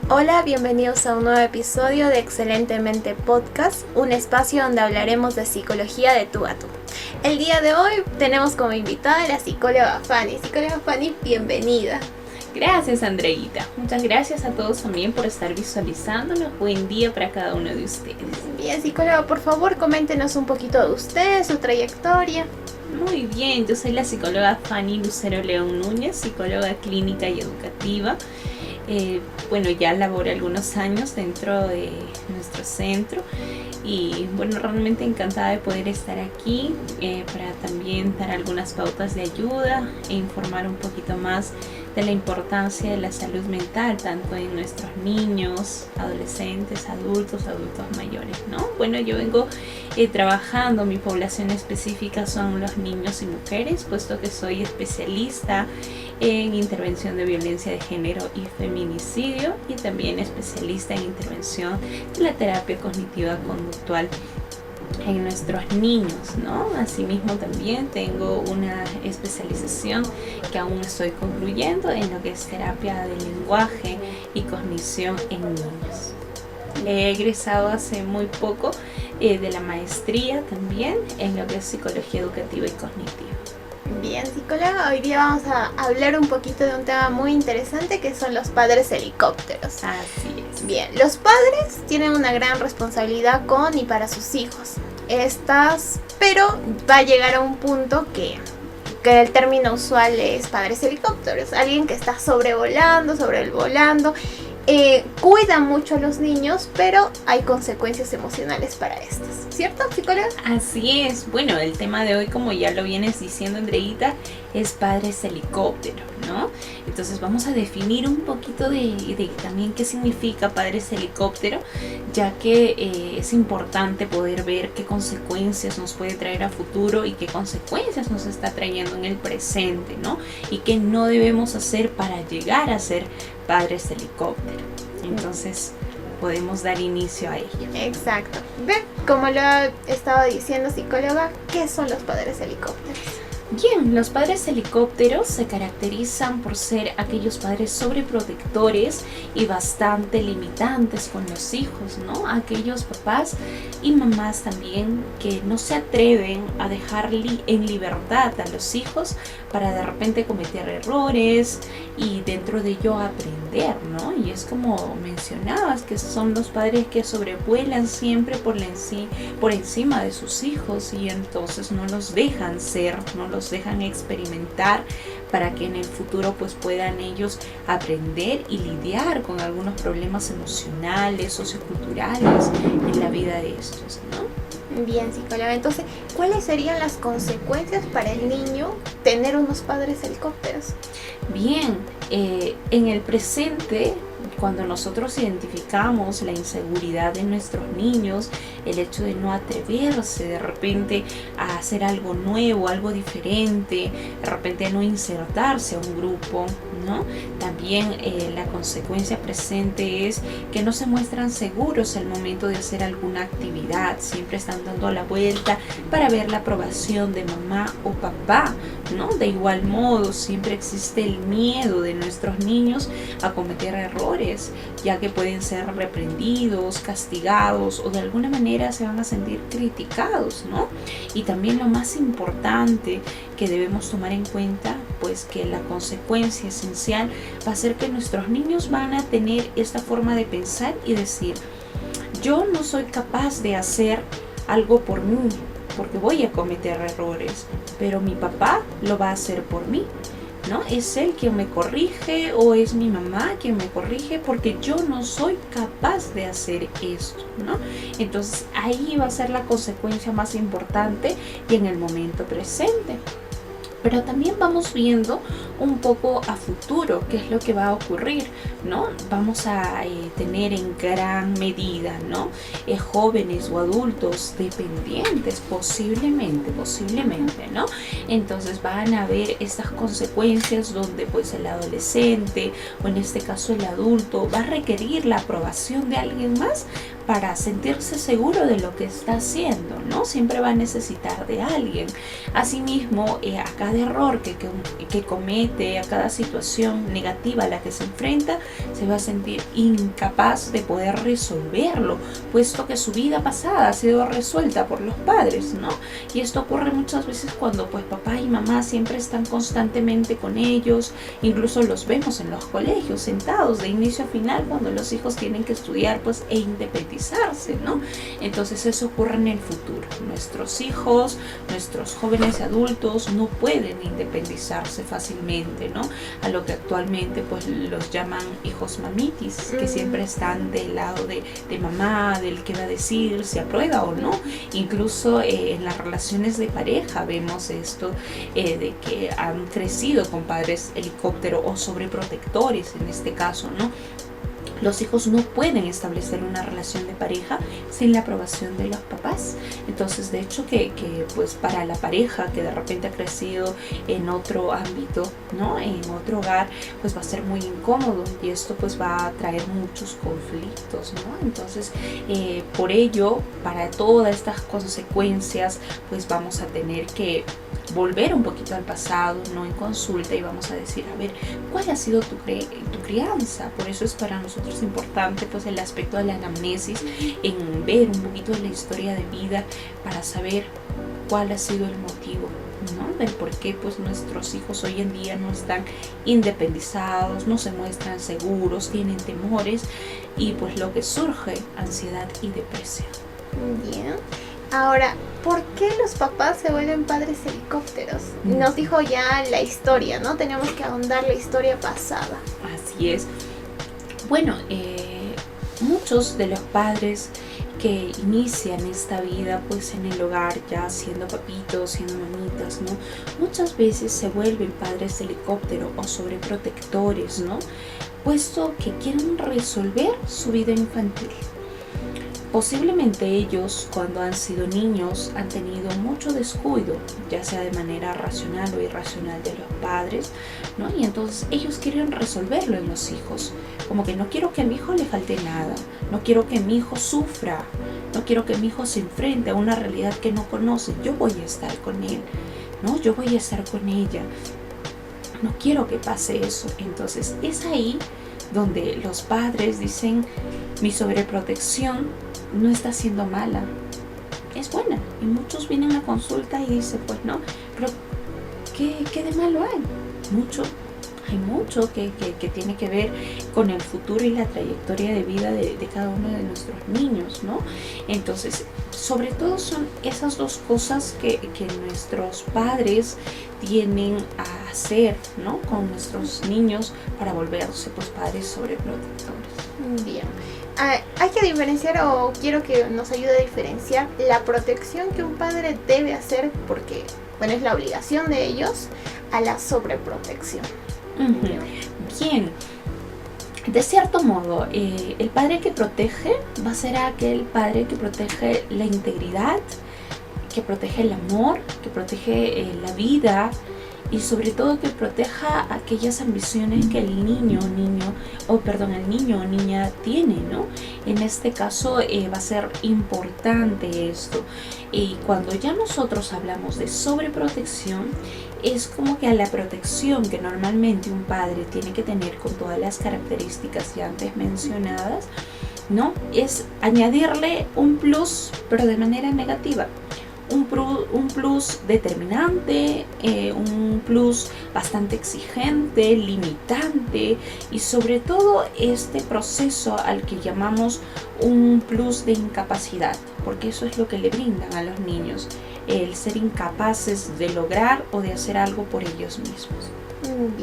Hola, bienvenidos a un nuevo episodio de Excelentemente Podcast, un espacio donde hablaremos de psicología de tú a tú. El día de hoy tenemos como invitada a la psicóloga Fanny. Psicóloga Fanny, bienvenida. Gracias, Andreita. Muchas gracias a todos también por estar visualizándonos. Buen día para cada uno de ustedes. Bien, psicóloga, por favor, coméntenos un poquito de usted, su trayectoria. Muy bien, yo soy la psicóloga Fanny Lucero León Núñez, psicóloga clínica y educativa. Ya laboro algunos años dentro de nuestro centro y realmente encantada de poder estar aquí para también dar algunas pautas de ayuda e informar un poquito más de la importancia de la salud mental, tanto en nuestros niños, adolescentes, adultos mayores, ¿no? Yo vengo trabajando, mi población específica son los niños y mujeres, puesto que soy especialista en intervención de violencia de género y feminicidio y también especialista en intervención de la terapia cognitiva conductual en nuestros niños, ¿no? Asimismo también tengo una especialización que aún estoy concluyendo en lo que es terapia de lenguaje y cognición en niños. He egresado hace muy poco de la maestría también en lo que es psicología educativa y cognitiva. Bien, psicóloga, hoy día vamos a hablar un poquito de un tema muy interesante que son los padres helicópteros. Así es. Bien, los padres tienen una gran responsabilidad con y para sus hijos. Pero va a llegar a un punto que el término usual es padres helicópteros. Alguien que está sobrevolando, cuida mucho a los niños, pero hay consecuencias emocionales para estos. ¿Cierto, psicóloga? Así es. El tema de hoy, como ya lo vienes diciendo, Andreita, es padres helicóptero, ¿no? Entonces vamos a definir un poquito de también qué significa padres helicóptero, ya que es importante poder ver qué consecuencias nos puede traer a futuro y qué consecuencias nos está trayendo en el presente, ¿no? Y qué no debemos hacer para llegar a ser padres helicóptero. Entonces podemos dar inicio a ello. Exacto. Como lo estaba diciendo, psicóloga, ¿qué son los padres helicópteros? Bien, los padres helicópteros se caracterizan por ser aquellos padres sobreprotectores y bastante limitantes con los hijos, ¿no? Aquellos papás y mamás también que no se atreven a dejar en libertad a los hijos para de repente cometer errores y dentro de ello aprender, ¿no? Y es como mencionabas, que son los padres que sobrevuelan siempre por encima de sus hijos y entonces no los dejan ser, no los dejan experimentar para que en el futuro pues puedan ellos aprender y lidiar con algunos problemas emocionales, socioculturales en la vida de estos, ¿no? Bien, psicóloga, entonces, ¿cuáles serían las consecuencias para el niño tener unos padres helicópteros? Bien, en el presente, cuando nosotros identificamos la inseguridad de nuestros niños, el hecho de no atreverse de repente a hacer algo nuevo, algo diferente, de repente no insertarse a un grupo, ¿no? También la consecuencia presente es que no se muestran seguros al momento de hacer alguna actividad, siempre están dando la vuelta para ver la aprobación de mamá o papá, ¿no? De igual modo, siempre existe el miedo de nuestros niños a cometer errores, ya que pueden ser reprendidos, castigados o de alguna manera se van a sentir criticados, ¿no? Y también lo más importante que debemos tomar en cuenta, pues que la consecuencia esencial va a ser que nuestros niños van a tener esta forma de pensar y decir: yo no soy capaz de hacer algo por mí, porque voy a cometer errores, pero mi papá lo va a hacer por mí, ¿no? Es él quien me corrige o es mi mamá quien me corrige porque yo no soy capaz de hacer esto, ¿no? Entonces ahí va a ser la consecuencia más importante y en el momento presente. Pero también vamos viendo un poco a futuro qué es lo que va a ocurrir, ¿no? Vamos a tener en gran medida, ¿no? Jóvenes o adultos dependientes, posiblemente, ¿no? Entonces van a haber estas consecuencias donde pues el adolescente o en este caso el adulto va a requerir la aprobación de alguien más para sentirse seguro de lo que está haciendo, ¿no? Siempre va a necesitar de alguien. Asimismo, a cada error que comete somete, a cada situación negativa a la que se enfrenta, se va a sentir incapaz de poder resolverlo, puesto que su vida pasada ha sido resuelta por los padres, ¿no? Y esto ocurre muchas veces cuando pues papá y mamá siempre están constantemente con ellos, incluso los vemos en los colegios sentados de inicio a final cuando los hijos tienen que estudiar pues e independizarse, ¿no? Entonces eso ocurre en el futuro. Nuestros hijos, nuestros jóvenes adultos no pueden independizarse fácilmente, ¿no? A lo que actualmente pues los llaman hijos mamitis, que siempre están del lado de mamá, del que va a decir, si aprueba o no. Incluso en las relaciones de pareja vemos esto, de que han crecido con padres helicóptero o sobreprotectores en este caso, ¿no? Los hijos no pueden establecer una relación de pareja sin la aprobación de los papás. Entonces, de hecho, que pues para la pareja que de repente ha crecido en otro ámbito, ¿no? En otro hogar, pues va a ser muy incómodo y esto pues va a traer muchos conflictos, ¿no? Entonces, por ello, para todas estas consecuencias, pues vamos a tener que volver un poquito al pasado, no en consulta, y vamos a decir, a ver, ¿cuál ha sido tu crianza? Por eso es para nosotros importante pues el aspecto de la anamnesis, en ver un poquito de la historia de vida para saber cuál ha sido el motivo, ¿no? Del por qué pues nuestros hijos hoy en día no están independizados, no se muestran seguros, tienen temores y pues lo que surge, ansiedad y depresión. Bien. Ahora, ¿por qué los papás se vuelven padres helicópteros? Nos dijo ya la historia, ¿no? Tenemos que ahondar la historia pasada. Así es. Bueno, muchos de los padres que inician esta vida pues en el hogar, ya siendo papitos, siendo mamitas, ¿no? Muchas veces se vuelven padres helicóptero o sobreprotectores, ¿no? Puesto que quieren resolver su vida infantil. Posiblemente ellos, cuando han sido niños, han tenido mucho descuido, ya sea de manera racional o irracional de los padres, ¿no? Y entonces ellos quieren resolverlo en los hijos. Como que no quiero que a mi hijo le falte nada, no quiero que mi hijo sufra, no quiero que mi hijo se enfrente a una realidad que no conoce. Yo voy a estar con él, ¿no? Yo voy a estar con ella. No quiero que pase eso. Entonces es ahí donde los padres dicen, mi sobreprotección no está siendo mala, es buena. Y muchos vienen a consulta y dicen, pues no, pero ¿qué de malo hay? Hay mucho que tiene que ver con el futuro y la trayectoria de vida de cada uno de nuestros niños, ¿no? Entonces, sobre todo son esas dos cosas que nuestros padres tienen a hacer, ¿no? Con nuestros niños para volverse pues padres sobreprotectores. Bien. Hay que diferenciar, o quiero que nos ayude a diferenciar la protección que un padre debe hacer, porque, bueno, es la obligación de ellos, a la sobreprotección. Bien, de cierto modo, el padre que protege va a ser aquel padre que protege la integridad, que protege el amor, que protege la vida, y sobre todo que proteja aquellas ambiciones que el niño o niña tiene, ¿no? En este caso va a ser importante esto. Y cuando ya nosotros hablamos de sobreprotección, es como que a la protección que normalmente un padre tiene que tener con todas las características ya antes mencionadas, ¿no? Es añadirle un plus, pero de manera negativa. Un plus determinante, un plus bastante exigente, limitante, y sobre todo este proceso al que llamamos un plus de incapacidad, porque eso es lo que le brindan a los niños, el ser incapaces de lograr o de hacer algo por ellos mismos.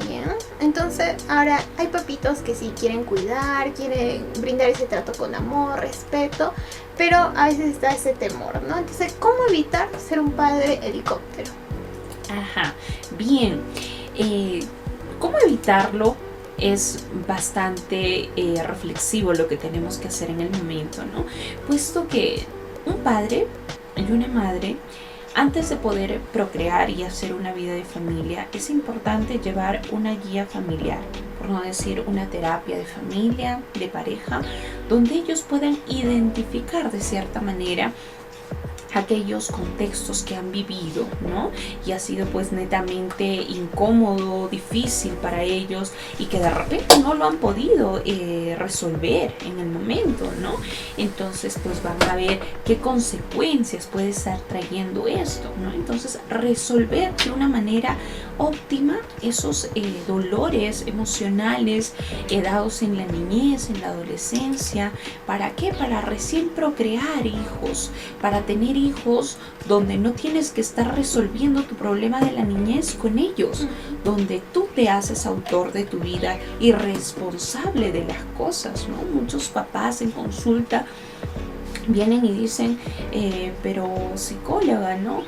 Bien, entonces ahora hay papitos que sí quieren cuidar, quieren brindar ese trato con amor, respeto, pero a veces está ese temor, ¿no? Entonces, ¿cómo evitar ser un padre helicóptero? Ajá, bien, ¿cómo evitarlo? Es bastante reflexivo lo que tenemos que hacer en el momento, ¿no? Puesto que un padre y una madre, antes de poder procrear y hacer una vida de familia, es importante llevar una guía familiar, por no decir una terapia de familia, de pareja, donde ellos puedan identificar de cierta manera aquellos contextos que han vivido, ¿no? Y ha sido pues netamente incómodo, difícil para ellos y que de repente no lo han podido resolver en el momento, ¿no? Entonces pues van a ver qué consecuencias puede estar trayendo esto, ¿no? Entonces resolver de una manera óptima esos dolores emocionales dados en la niñez, en la adolescencia. ¿Para qué? Para recién procrear hijos, para tener hijos donde no tienes que estar resolviendo tu problema de la niñez con ellos, donde tú te haces autor de tu vida y responsable de las cosas, ¿no? Muchos papás en consulta vienen y dicen, pero psicóloga, ¿no?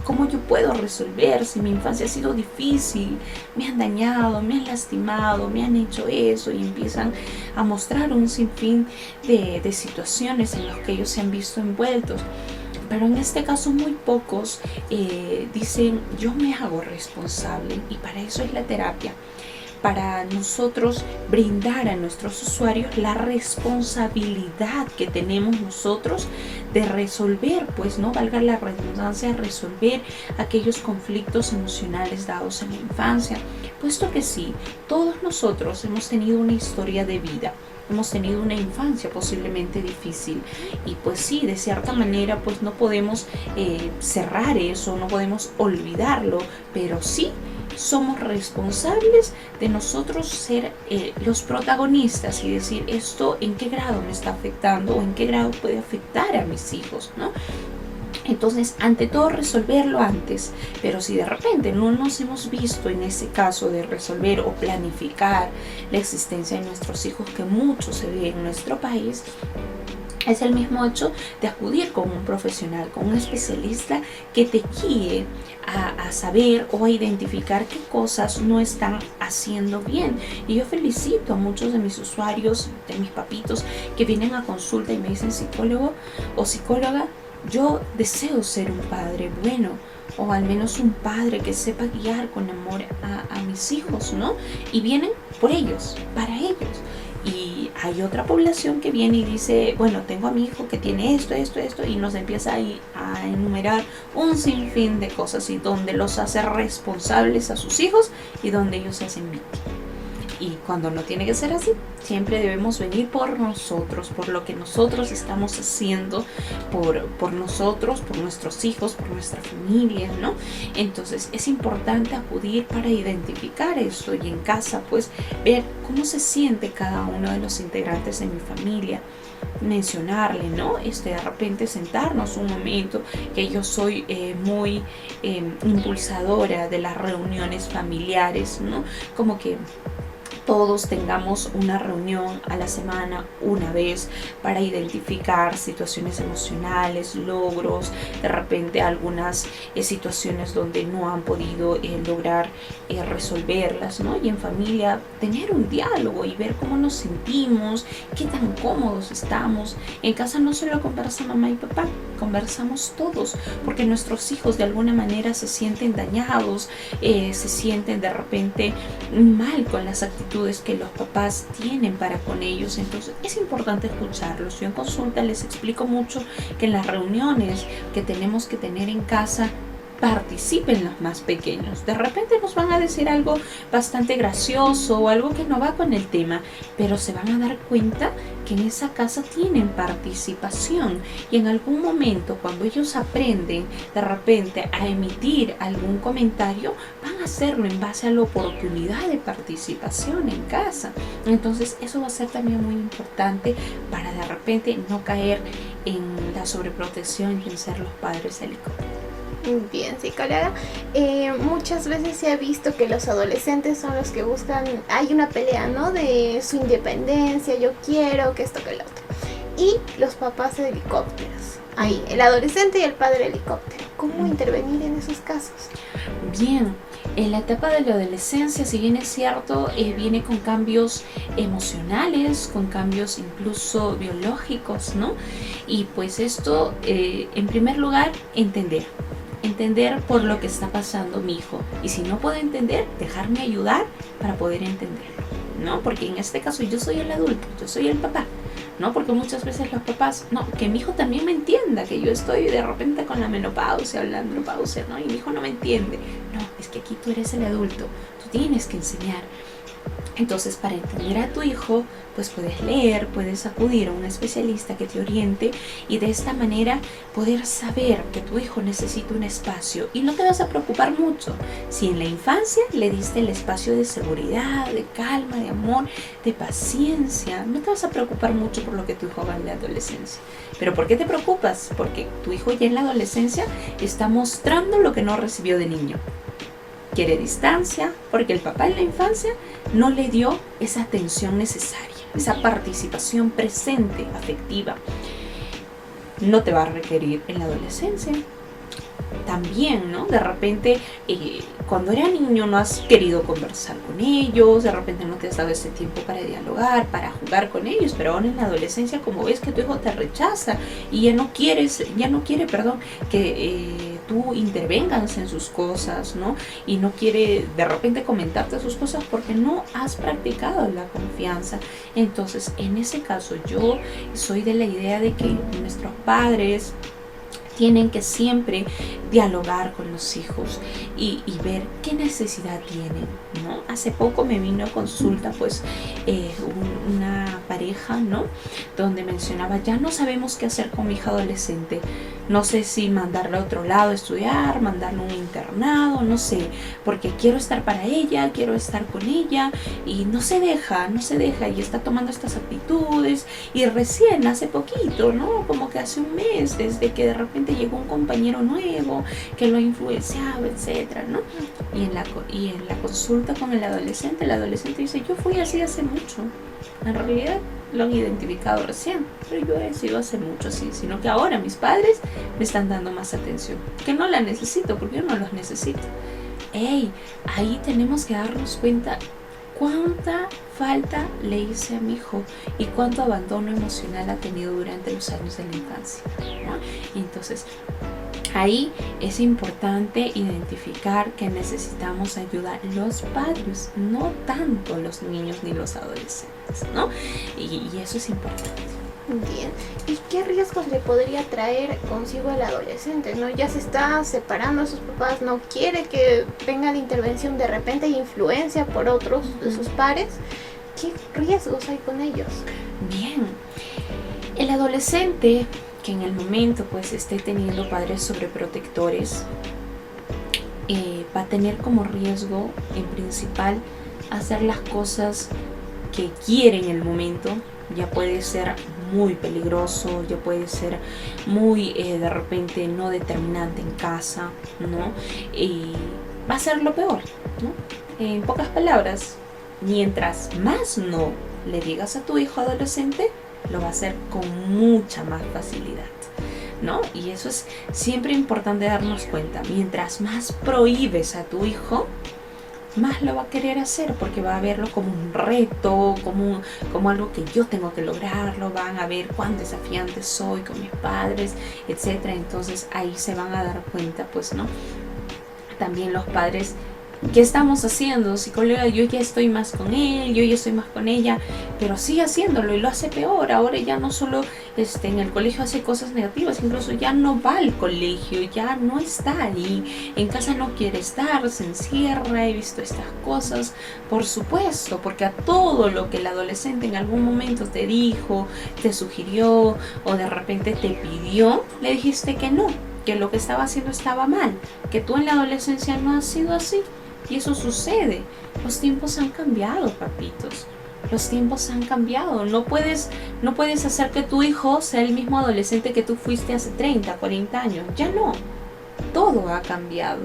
¿Cómo yo puedo resolver si mi infancia ha sido difícil? Me han dañado, me han lastimado, me han hecho eso, y empiezan a mostrar un sinfín de situaciones en las que ellos se han visto envueltos. Pero en este caso muy pocos dicen, yo me hago responsable, y para eso es la terapia. Para nosotros brindar a nuestros usuarios la responsabilidad que tenemos nosotros de resolver, pues no valga la redundancia, resolver aquellos conflictos emocionales dados en la infancia, puesto que sí, todos nosotros hemos tenido una historia de vida. Hemos tenido una infancia posiblemente difícil, y pues sí, de cierta manera pues no podemos cerrar eso, no podemos olvidarlo, pero sí somos responsables de nosotros ser los protagonistas y decir, esto en qué grado me está afectando o en qué grado puede afectar a mis hijos, ¿no? Entonces, ante todo, resolverlo antes. Pero si de repente no nos hemos visto en ese caso de resolver o planificar la existencia de nuestros hijos, que mucho se ve en nuestro país, es el mismo hecho de acudir con un profesional, con un especialista que te guíe a saber o a identificar qué cosas no están haciendo bien. Y yo felicito a muchos de mis usuarios, de mis papitos, que vienen a consulta y me dicen, psicólogo o psicóloga, yo deseo ser un padre bueno, o al menos un padre que sepa guiar con amor a mis hijos, ¿no? Y vienen por ellos, para ellos. Y hay otra población que viene y dice, bueno, tengo a mi hijo que tiene esto, y nos empieza a enumerar un sinfín de cosas, y donde los hace responsables a sus hijos y donde ellos se hacen víctimas. Y cuando no tiene que ser así, siempre debemos venir por nosotros, por lo que nosotros estamos haciendo, por nosotros, por nuestros hijos, por nuestra familia, ¿no? Entonces es importante acudir para identificar esto, y en casa pues ver cómo se siente cada uno de los integrantes de mi familia. Mencionarle, ¿no? De repente sentarnos un momento, que yo soy muy impulsadora de las reuniones familiares, ¿no? Como que todos tengamos una reunión a la semana, una vez, para identificar situaciones emocionales, logros, de repente algunas situaciones donde no han podido lograr resolverlas, ¿no? Y en familia tener un diálogo y ver cómo nos sentimos, qué tan cómodos estamos. En casa no solo conversa mamá y papá, conversamos todos, porque nuestros hijos de alguna manera se sienten dañados, se sienten de repente mal con las actitudes que los papás tienen para con ellos. Entonces es importante escucharlos. Yo en consulta les explico mucho que en las reuniones que tenemos que tener en casa participen los más pequeños. De repente nos van a decir algo bastante gracioso o algo que no va con el tema, pero se van a dar cuenta que en esa casa tienen participación, y en algún momento cuando ellos aprenden de repente a emitir algún comentario, van a hacerlo en base a la oportunidad de participación en casa. Entonces eso va a ser también muy importante para de repente no caer en la sobreprotección y en ser los padres helicópteros. Bien, psicóloga. Muchas veces se ha visto que los adolescentes son los que buscan, hay una pelea, ¿no? De su independencia, yo quiero que esto, que lo otro. Y los papás helicópteros. Ahí, el adolescente y el padre helicóptero. ¿Cómo intervenir en esos casos? Bien, en la etapa de la adolescencia, si bien es cierto, viene con cambios emocionales, con cambios incluso biológicos, ¿no? Y pues esto, en primer lugar, entender por lo que está pasando mi hijo, y si no puedo entender, dejarme ayudar para poder entenderlo, ¿no? Porque en este caso yo soy el adulto, yo soy el papá, ¿no? Porque muchas veces los papás, no, que mi hijo también me entienda, que yo estoy de repente con la menopausia, la andropausia, ¿no? Y mi hijo no me entiende. No, es que aquí tú eres el adulto, tú tienes que enseñar. Entonces, para entender a tu hijo, pues puedes leer, puedes acudir a un especialista que te oriente y de esta manera poder saber que tu hijo necesita un espacio y no te vas a preocupar mucho. Si en la infancia le diste el espacio de seguridad, de calma, de amor, de paciencia, no te vas a preocupar mucho por lo que tu hijo haga en la adolescencia. ¿Pero por qué te preocupas? Porque tu hijo ya en la adolescencia está mostrando lo que no recibió de niño. Quiere distancia porque el papá en la infancia no le dio esa atención necesaria, esa participación presente, afectiva. No te va a requerir en la adolescencia. También, ¿no? De repente, cuando era niño no has querido conversar con ellos, de repente no te has dado ese tiempo para dialogar, para jugar con ellos, pero ahora en la adolescencia, como ves que tu hijo te rechaza y ya no quiere, que tú intervengas en sus cosas, ¿no? Y no quiere de repente comentarte sus cosas porque no has practicado la confianza. Entonces, en ese caso, yo soy de la idea de que nuestros padres tienen que siempre dialogar con los hijos y ver qué necesidad tienen, ¿no? Hace poco me vino a consulta pues una pareja, ¿no? Donde mencionaba, ya no sabemos qué hacer con mi hija adolescente. No sé si mandarla a otro lado a estudiar, mandarla a un internado, no sé, porque quiero estar para ella, quiero estar con ella y no se deja y está tomando estas actitudes y recién hace poquito, ¿no? Como que hace un mes, desde que de repente llegó un compañero nuevo que lo influenciaba, etcétera, ¿no? Y en la consulta con el adolescente dice, yo fui así hace mucho. En realidad lo han identificado recién, pero yo he sido hace mucho así, sino que ahora mis padres me están dando más atención, que no la necesito porque yo no los necesito. Ahí tenemos que darnos cuenta cuánta falta le hice a mi hijo y cuánto abandono emocional ha tenido durante los años de la infancia, ¿no? Entonces, ahí es importante identificar que necesitamos ayuda los padres, no tanto los niños ni los adolescentes, ¿no? Y eso es importante. Bien, ¿y qué riesgos le podría traer consigo el adolescente? ¿No? Ya se está separando de sus papás, no quiere que venga la intervención, de repente hay influencia por otros de sus pares. ¿Qué riesgos hay con ellos? Bien, el adolescente que en el momento pues esté teniendo padres sobreprotectores va a tener como riesgo en principal hacer las cosas que quiere en el momento. Ya puede ser muy peligroso, ya puede ser muy de repente no determinante en casa, ¿no? Y va a ser lo peor, ¿no? En pocas palabras, mientras más no le digas a tu hijo adolescente, lo va a hacer con mucha más facilidad, ¿no? Y eso es siempre importante darnos cuenta. Mientras más prohíbes a tu hijo, más lo va a querer hacer porque va a verlo como un reto, como algo que yo tengo que lograrlo, van a ver cuán desafiante soy con mis padres, etcétera. Entonces ahí se van a dar cuenta, pues, ¿no? También los padres, ¿qué estamos haciendo? Psicóloga, yo ya estoy más con él, yo ya estoy más con ella, pero sigue haciéndolo y lo hace peor. Ahora ya no solo en el colegio hace cosas negativas, incluso ya no va al colegio, ya no está ahí, en casa no quiere estar, se encierra, he visto estas cosas, por supuesto, porque a todo lo que el adolescente en algún momento te dijo, te sugirió o de repente te pidió, le dijiste que no, que lo que estaba haciendo estaba mal, que tú en la adolescencia no has sido así. Y eso sucede. Los tiempos han cambiado, papitos. Los tiempos han cambiado. No puedes hacer que tu hijo sea el mismo adolescente que tú fuiste hace 30, 40 años. Ya no. Todo ha cambiado,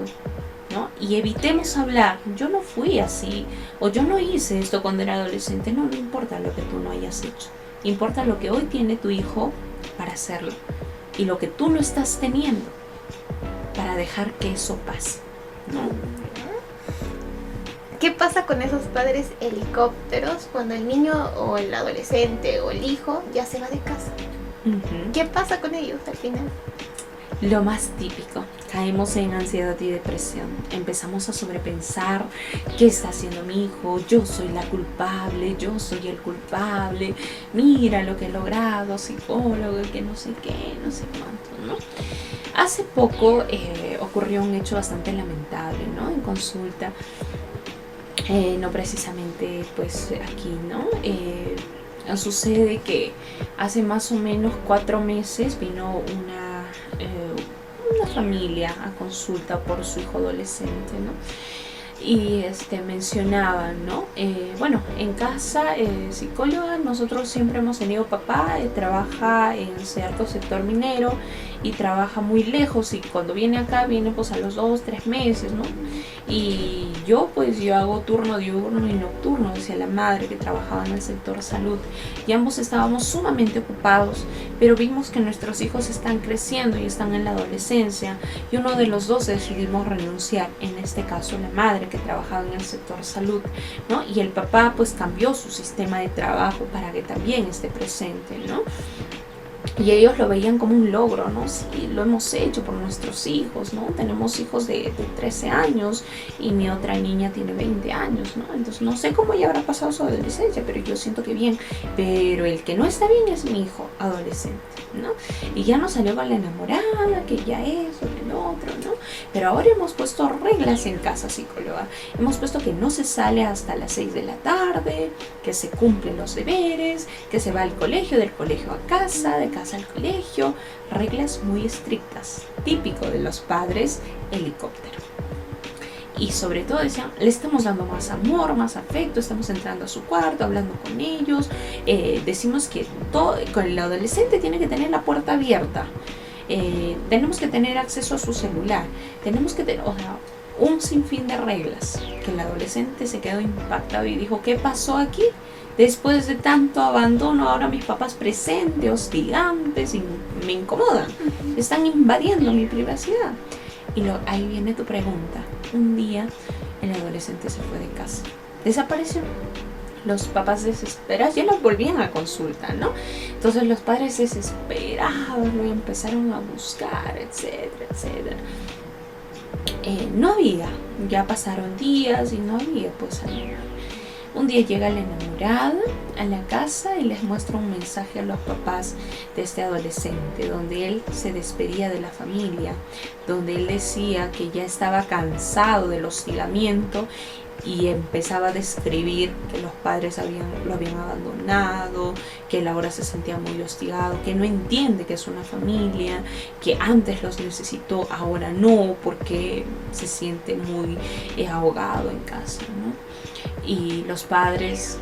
¿no? Y evitemos hablar, yo no fui así, o yo no hice esto cuando era adolescente. No importa lo que tú no hayas hecho. Importa lo que hoy tiene tu hijo para hacerlo. Y lo que tú no estás teniendo para dejar que eso pase, ¿no? ¿Qué pasa con esos padres helicópteros cuando el niño o el adolescente o el hijo ya se va de casa? ¿Qué pasa con ellos al final? Lo más típico, caemos en ansiedad y depresión. Empezamos a sobrepensar qué está haciendo mi hijo, yo soy la culpable, yo soy el culpable, mira lo que he logrado, psicólogo, que no sé qué, no sé cuánto, ¿no? Hace poco ocurrió un hecho bastante lamentable, ¿no? En consulta, no precisamente pues aquí, ¿no? Sucede que hace más o menos 4 meses vino una familia a consulta por su hijo adolescente, ¿no? Y mencionaban, ¿no? Bueno, en casa, psicóloga, nosotros siempre hemos tenido papá, trabaja en cierto sector minero y trabaja muy lejos, y cuando viene acá viene pues a los 2-3 meses, ¿no? Y yo hago turno diurno y nocturno, decía la madre que trabajaba en el sector salud, y ambos estábamos sumamente ocupados, pero vimos que nuestros hijos están creciendo y están en la adolescencia, y uno de los dos decidimos renunciar, en este caso la madre que trabajaba en el sector salud, ¿no? Y el papá pues cambió su sistema de trabajo para que también esté presente, ¿no? Y ellos lo veían como un logro, ¿no? Sí, lo hemos hecho por nuestros hijos, ¿no? Tenemos hijos de 13 años y mi otra niña tiene 20 años, ¿no? Entonces no sé cómo ya habrá pasado su adolescencia, pero yo siento que bien. Pero el que no está bien es mi hijo adolescente, ¿no? Y ya nos salió con la enamorada, que ya eso, que lo otro, ¿no? Pero ahora hemos puesto reglas en casa, psicóloga. Hemos puesto que no se sale hasta las 6 de la tarde, que se cumplen los deberes, que se va al colegio, del colegio a casa, de casa al colegio. Reglas muy estrictas, típico de los padres helicóptero. Y sobre todo decían, le estamos dando más amor, más afecto, estamos entrando a su cuarto, hablando con ellos, decimos que todo, con el adolescente tiene que tener la puerta abierta, tenemos que tener acceso a su celular, tenemos que tener, o sea, un sinfín de reglas, que el adolescente se quedó impactado y dijo, ¿qué pasó aquí? Después de tanto abandono, ahora mis papás presentes, hostigantes, y me incomodan, están invadiendo mi privacidad. Y ahí viene tu pregunta. Un día el adolescente se fue de casa, desapareció. Los papás desesperados ya los volvían a consulta, ¿no? Entonces los padres desesperados lo empezaron a buscar, etcétera, etcétera. No había, ya pasaron días y no había pues alguien. Un día llega la enamorada a la casa y les muestra un mensaje a los papás de este adolescente, donde él se despedía de la familia, donde él decía que ya estaba cansado del hostigamiento y empezaba a describir que los padres lo habían abandonado, que él ahora se sentía muy hostigado, que no entiende que es una familia, que antes los necesitó, ahora no, porque se siente muy ahogado en casa, ¿no? Y los padres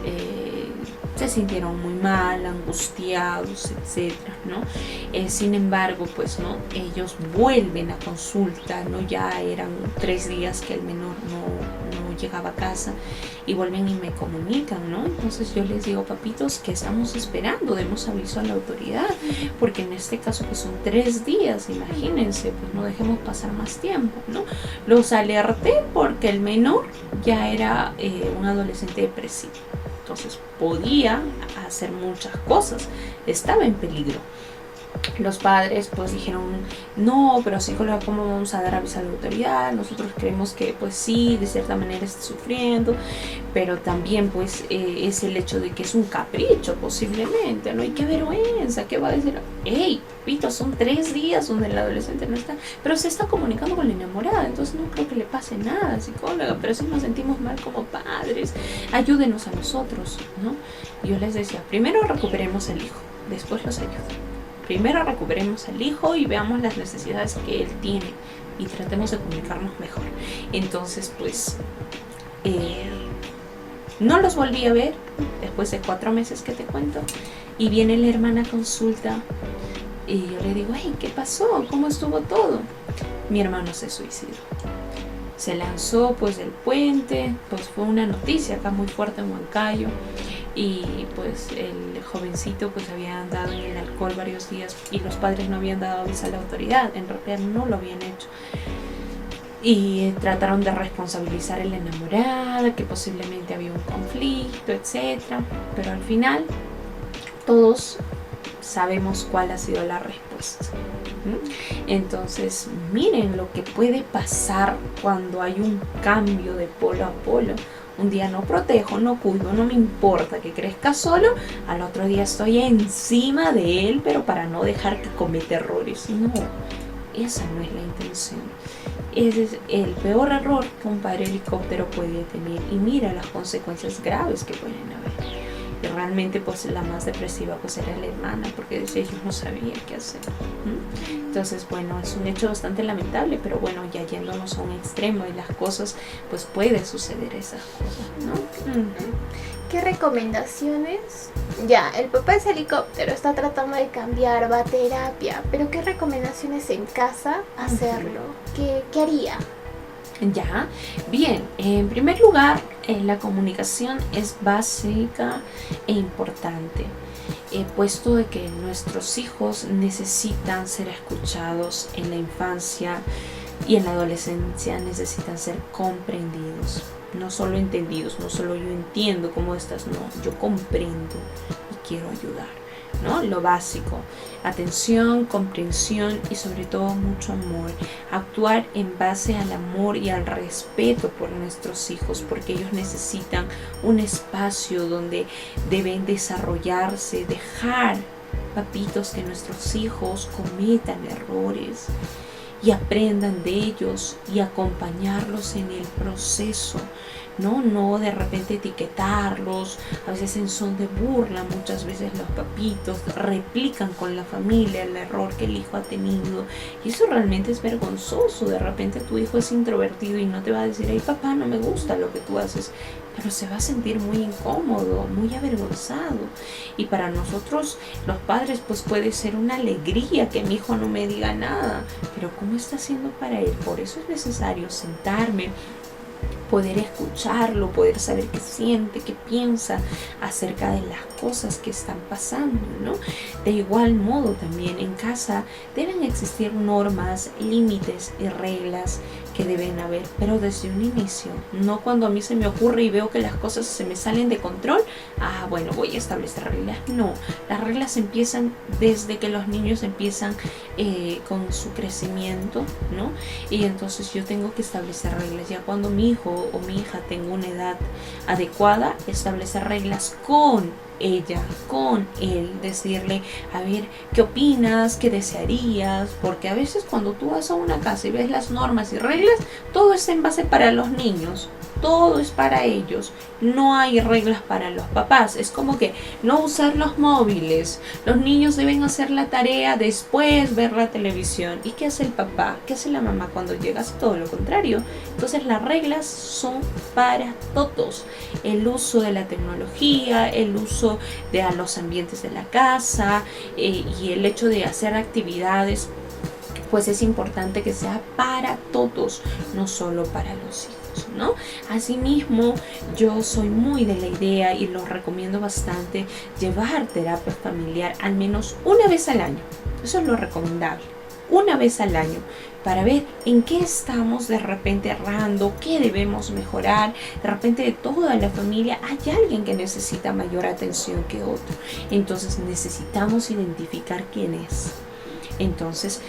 se sintieron muy mal, angustiados, etcétera, ¿no? Sin embargo, pues, ¿no? Ellos vuelven a consulta, ¿no? Ya eran 3 días que el menor no llegaba a casa, y vuelven y me comunican, ¿no? Entonces yo les digo, papitos, ¿qué estamos esperando? Demos aviso a la autoridad, porque en este caso pues son 3 días, imagínense, pues no dejemos pasar más tiempo, ¿no? Los alerté porque el menor ya era un adolescente depresivo, entonces podía hacer muchas cosas, estaba en peligro. Los padres pues dijeron, no, pero psicóloga, ¿cómo vamos a dar aviso a la autoridad? Nosotros creemos que pues sí, de cierta manera está sufriendo, pero también pues es el hecho de que es un capricho posiblemente, ¿no? Y qué vergüenza, ¿qué va a decir? Hey, Pito, son 3 días donde el adolescente no está, pero se está comunicando con la enamorada, entonces no creo que le pase nada, psicóloga, pero sí nos sentimos mal como padres, ayúdenos a nosotros, ¿no? Yo les decía, primero recuperemos el hijo, después los ayudo. Primero recuperemos al hijo y veamos las necesidades que él tiene y tratemos de comunicarnos mejor. Entonces, pues, no los volví a ver después de 4 meses que te cuento. Y viene la hermana a consulta y yo le digo, hey, ¿qué pasó? ¿Cómo estuvo todo? Mi hermano se suicidó. Se lanzó pues del puente, pues fue una noticia acá muy fuerte en Huancayo. Y pues el jovencito pues había andado en el alcohol varios días y los padres no habían dado aviso a la autoridad, en realidad no lo habían hecho, y trataron de responsabilizar a la enamorada, que posiblemente había un conflicto, etcétera, pero al final todos sabemos cuál ha sido la respuesta. Entonces, miren lo que puede pasar cuando hay un cambio de polo a polo. Un día no protejo, no cuido, no me importa que crezca solo, al otro día estoy encima de él, pero para no dejar que cometa errores. No, esa no es la intención. Ese es el peor error que un padre helicóptero puede tener, y mira las consecuencias graves que pueden haber. Y realmente pues la más depresiva pues era la hermana, porque decía, yo no sabía qué hacer. Entonces bueno, es un hecho bastante lamentable, pero bueno, ya yéndonos a un extremo de las cosas, pues puede suceder esas cosas, ¿no? ¿Qué recomendaciones? Ya, el papá es helicóptero, está tratando de cambiar, va a terapia, pero ¿qué recomendaciones en casa hacerlo? ¿Qué haría? Ya, bien, en primer lugar, la comunicación es básica e importante, puesto de que nuestros hijos necesitan ser escuchados en la infancia y en la adolescencia, necesitan ser comprendidos, no solo entendidos, no solo yo entiendo cómo estás, no, yo comprendo y quiero ayudar. ¿No? Lo básico, atención, comprensión y sobre todo mucho amor. Actuar en base al amor y al respeto por nuestros hijos, porque ellos necesitan un espacio donde deben desarrollarse, dejar, papitos, que nuestros hijos cometan errores y aprendan de ellos y acompañarlos en el proceso. No de repente etiquetarlos, a veces en son de burla. Muchas veces los papitos replican con la familia el error que el hijo ha tenido, y eso realmente es vergonzoso. De repente tu hijo es introvertido y no te va a decir, ay papá, no me gusta lo que tú haces, pero se va a sentir muy incómodo, muy avergonzado. Y para nosotros los padres pues puede ser una alegría que mi hijo no me diga nada, pero ¿cómo está haciendo para él? Por eso es necesario sentarme, poder escucharlo, poder saber qué siente, qué piensa acerca de las cosas que están pasando, ¿no? De igual modo también en casa deben existir normas, límites y reglas que deben haber, pero desde un inicio, no cuando a mí se me ocurre y veo que las cosas se me salen de control, bueno, voy a establecer reglas. No, las reglas empiezan desde que los niños empiezan con su crecimiento, ¿no? Y entonces yo tengo que establecer reglas. Ya cuando mi hijo o mi hija tenga una edad adecuada, establecer reglas con ella, con él, decirle, a ver, ¿qué opinas? ¿Qué desearías? Porque a veces cuando tú vas a una casa y ves las normas y reglas, todo es en base para los niños, todo es para ellos, no hay reglas para los papás. Es como que no usar los móviles, los niños deben hacer la tarea, después ver la televisión. ¿Y qué hace el papá? ¿Qué hace la mamá cuando llegas? Todo lo contrario. Entonces las reglas son para todos. El uso de la tecnología, el uso de los ambientes de la casa, y el hecho de hacer actividades, pues es importante que sea para todos, no solo para los hijos, ¿no? Asimismo, yo soy muy de la idea, y lo recomiendo bastante, llevar terapia familiar al menos una vez al año. Eso es lo recomendable, una vez al año, para ver en qué estamos de repente errando, qué debemos mejorar. De repente de toda la familia hay alguien que necesita mayor atención que otro, entonces necesitamos identificar quién es. Entonces,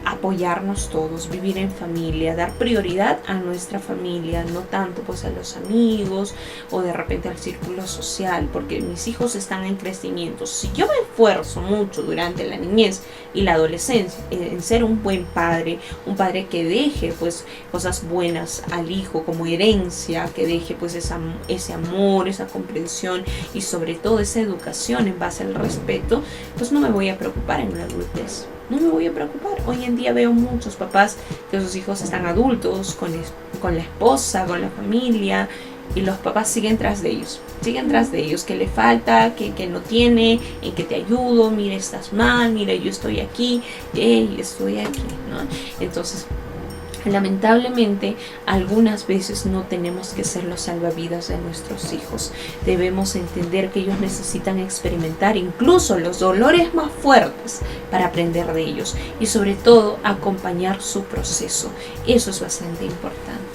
apoyarnos todos, vivir en familia, dar prioridad a nuestra familia, no tanto pues a los amigos o de repente al círculo social, porque mis hijos están en crecimiento. Si yo me esfuerzo mucho durante la niñez y la adolescencia en ser un buen padre, un padre que deje pues cosas buenas al hijo como herencia, que deje pues ese amor, esa comprensión y sobre todo esa educación en base al respeto, pues no me voy a preocupar en la adultez. No me voy a preocupar. Hoy en día veo muchos papás que sus hijos están adultos, con la esposa, con la familia, y los papás siguen tras de ellos, que le falta, que no tiene, en que te ayudo, mira, estás mal, mira, yo estoy aquí, estoy aquí, ¿no? Entonces, lamentablemente, algunas veces no tenemos que ser los salvavidas de nuestros hijos. Debemos entender que ellos necesitan experimentar incluso los dolores más fuertes para aprender de ellos, y sobre todo acompañar su proceso. Eso es bastante importante.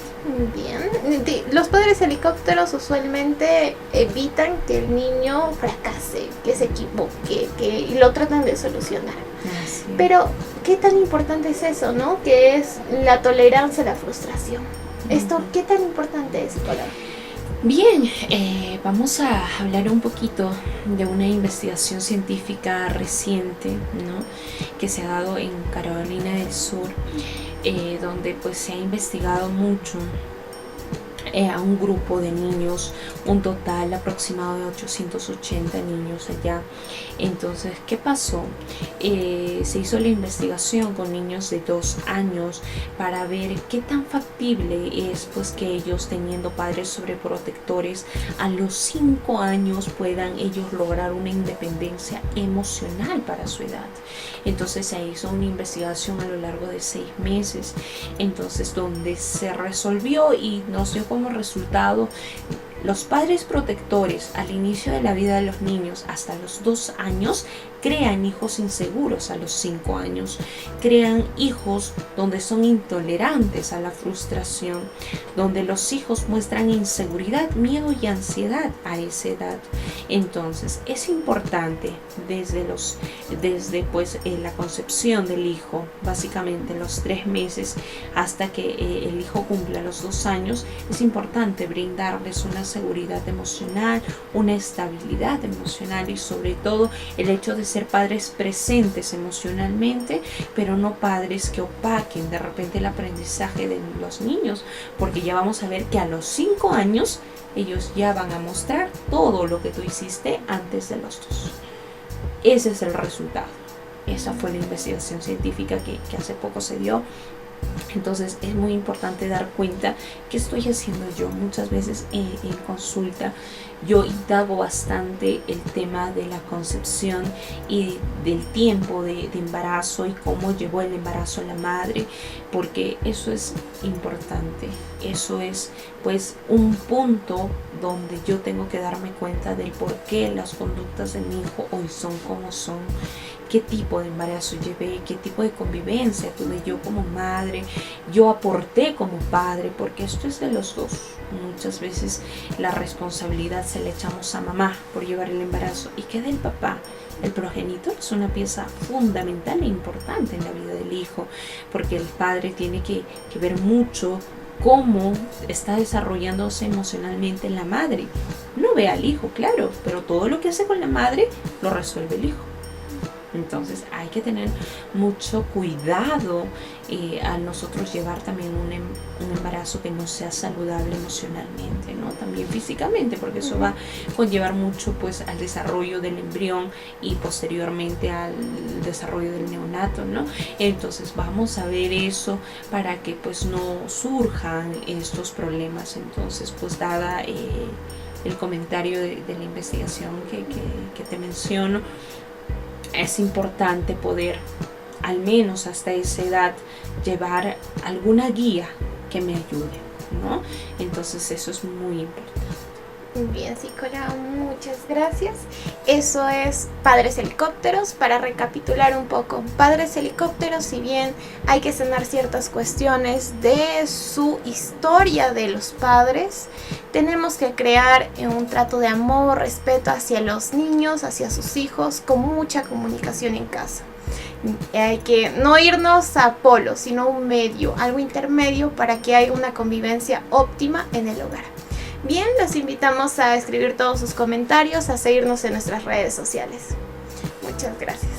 Bien, los padres helicópteros usualmente evitan que el niño fracase, que se equivoque, y lo tratan de solucionar. Así. Pero ¿qué tan importante es eso, no? Que es la tolerancia a la frustración. ¿Esto qué tan importante es, psicóloga? Bien, vamos a hablar un poquito de una investigación científica reciente, ¿no? Que se ha dado en Carolina del Sur, donde pues se ha investigado mucho a un grupo de niños, un total aproximado de 880 niños allá. Entonces, ¿qué pasó? Se hizo la investigación con niños de 2 años para ver qué tan factible es pues que ellos, teniendo padres sobreprotectores, a los 5 años puedan ellos lograr una independencia emocional para su edad. Entonces se hizo una investigación a lo largo de 6 meses, entonces donde se resolvió y nos dio como resultado los padres protectores al inicio de la vida de los niños hasta los 2 años crean hijos inseguros a los 5 años, crean hijos donde son intolerantes a la frustración, donde los hijos muestran inseguridad, miedo y ansiedad a esa edad. Entonces es importante desde la concepción del hijo, básicamente los 3 meses hasta que el hijo cumpla los 2 años, es importante brindarles una seguridad emocional, una estabilidad emocional y sobre todo el hecho de ser padres presentes emocionalmente, pero no padres que opaquen de repente el aprendizaje de los niños, porque ya vamos a ver que a los 5 años ellos ya van a mostrar todo lo que tú hiciste antes de los 2. Ese es el resultado. Esa fue la investigación científica que hace poco se dio. Entonces es muy importante dar cuenta qué estoy haciendo yo. Muchas veces en consulta yo indago bastante el tema de la concepción y del tiempo de embarazo y cómo llevó el embarazo la madre, porque eso es importante. Eso es pues un punto donde yo tengo que darme cuenta del por qué las conductas de mi hijo hoy son como son. Qué tipo de embarazo llevé, qué tipo de convivencia tuve yo como madre, yo aporté como padre, porque esto es de los dos. Muchas veces la responsabilidad se la echamos a mamá por llevar el embarazo y queda el papá. El progenitor es una pieza fundamental e importante en la vida del hijo, porque el padre tiene que ver mucho cómo está desarrollándose emocionalmente la madre. No ve al hijo, claro, pero todo lo que hace con la madre lo resuelve el hijo. Entonces hay que tener mucho cuidado a nosotros llevar también un embarazo que no sea saludable emocionalmente, ¿no? También físicamente, porque eso va a conllevar mucho pues al desarrollo del embrión y posteriormente al desarrollo del neonato, ¿no? Entonces vamos a ver eso para que pues no surjan estos problemas. Entonces pues dada el comentario de la investigación que te menciono, es importante poder, al menos hasta esa edad, llevar alguna guía que me ayude, ¿no? Entonces eso es muy importante. Bien, psicóloga, muchas gracias. Eso es Padres Helicópteros. Para recapitular un poco, Padres Helicópteros, si bien hay que sanar ciertas cuestiones de su historia de los padres, tenemos que crear un trato de amor, respeto hacia los niños, hacia sus hijos, con mucha comunicación en casa. Hay que no irnos a polos, sino un medio, algo intermedio para que haya una convivencia óptima en el hogar. Bien, los invitamos a escribir todos sus comentarios, a seguirnos en nuestras redes sociales. Muchas gracias.